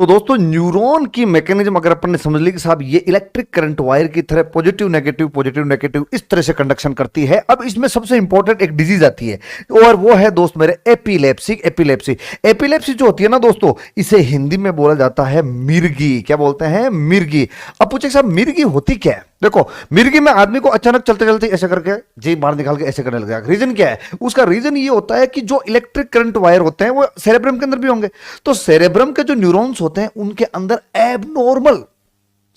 तो दोस्तों न्यूरॉन की मैकेनिज्म अगर अपन ने समझ ली कि साहब ये इलेक्ट्रिक करंट वायर की तरह पॉजिटिव नेगेटिव इस तरह से कंडक्शन करती है। अब इसमें सबसे इंपॉर्टेंट एक डिजीज आती है और वो है दोस्त मेरे एपिलेप्सी जो होती है ना दोस्तों, इसे हिंदी में बोला जाता है मिर्गी। क्या बोलते हैं? मिर्गी। अब पूछे साहब मिर्गी होती क्या है? देखो, मिर्गी में आदमी को अचानक चलते चलते ऐसे करके जी बाहर निकाल के ऐसे करने लग जाएगा। रीजन क्या है उसका? रीजन ये होता है कि जो इलेक्ट्रिक करंट वायर होते हैं वो सेरेब्रम के अंदर भी होंगे, तो सेरेब्रम के जो न्यूरॉन्स होते हैं उनके अंदर एबनॉर्मल,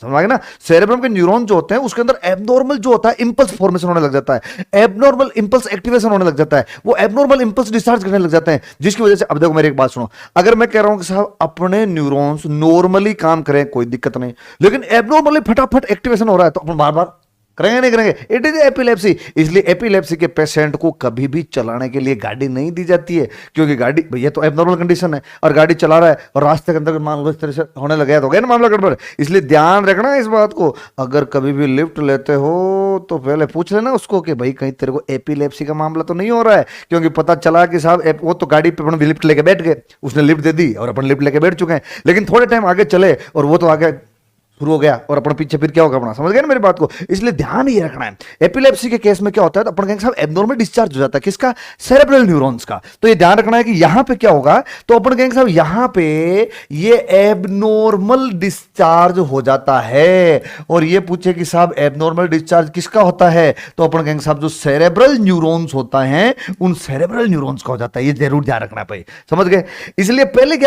समझ आ गया ना, सेरेब्रम के न्यूरॉन जो होते हैं उसके अंदर एबनॉर्मल जो होता है इंपल्स फॉर्मेशन होने लग जाता है, एबनॉर्मल इंपल्स एक्टिवेशन होने लग जाता है, वो एबनॉर्मल इंपल्स डिस्चार्ज करने लग जाते हैं, जिसकी वजह से अब देखो मेरी एक बात सुनो, अगर मैं कह रहा हूं कि साहब अपने न्यूरॉन्स नॉर्मली काम करें कोई दिक्कत नहीं, लेकिन एबनॉर्मली फटाफट एक्टिवेशन हो रहा है तो अपन बार बार करेंगे नहीं करेंगे? It is epilepsy. इसलिए एपिलेप्सी के पेशेंट को कभी भी चलाने के लिए गाड़ी नहीं दी जाती है, क्योंकि गाड़ी भैया तो एबनॉर्मल कंडीशन है और गाड़ी चला रहा है और रास्ते के अंदर मान लो इस तरह से होने लगे तो गया ना मामला गड़बड़। इसलिए ध्यान रखना इस बात को, अगर कभी भी लिफ्ट लेते हो तो पहले पूछ लेना उसको कि भाई कहीं तेरे को एपिलेप्सी का मामला तो नहीं हो रहा है, क्योंकि पता चला कि साहब वो तो गाड़ी पे अपन लिफ्ट लेके बैठ गए, उसने लिफ्ट दे दी और अपन लिफ्ट लेके बैठ चुके हैं, लेकिन थोड़े टाइम आगे चले और वो तो आगे शुरू हो गया और अपन पीछे फिर क्या होगा अपना, समझ गए ना मेरी बात को? इसलिए ध्यान ये रखना है। एपिलेप्सी के केस में क्या होता है तो अपन कहेंगे साहब एब्नॉर्मल डिस्चार्ज हो जाता है, किसका? सेरेब्रल न्यूरॉन्स का। तो ये ध्यान रखना है कि यहां पे क्या होगा, तो अपन कहेंगे साहब यहां पे ये एबनॉर्मल डिस्चार्ज हो जाता है। और ये पूछे कि साहब एबनॉर्मल डिस्चार्ज किसका होता है, तो अपन कहेंगे साहब जो सेरेब्रल न्यूरॉन्स होता है उन सेरेब्रल न्यूरॉन्स का हो जाता है। ये जरूर ध्यान रखना भाई, समझ गए? इसलिए पहले